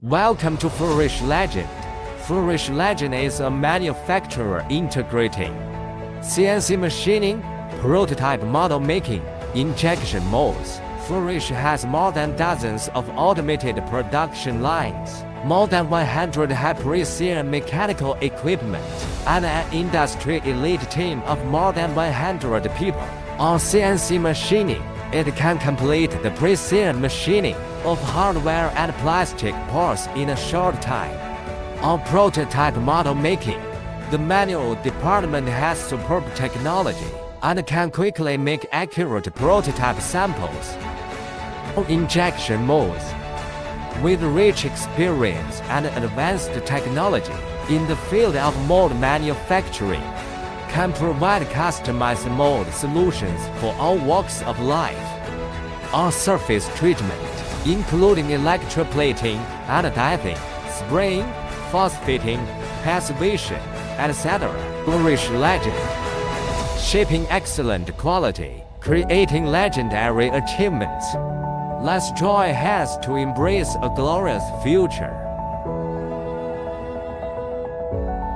Welcome to Flourish Legend. Flourish Legend is a manufacturer integrating CNC machining, prototype model making, injection molds. Flourish has more than dozens of automated production lines, more than 100 high-precision mechanical equipment, and an industry elite team of more than 100 people. On CNC machining, it can complete the precision machining of hardware and plastic parts in a short time. On prototype model making, the manual department has superb technology and can quickly make accurate prototype samples. On injection molds, with rich experience and advanced technology in the field of mold manufacturing, can provide customized mold solutions for all walks of life. On surface treatment, including electroplating, anodizing, spraying, phosphating, passivation, etc. Flourish Legend. Shaping excellent quality, creating legendary achievements. Let's join hands to embrace a glorious future.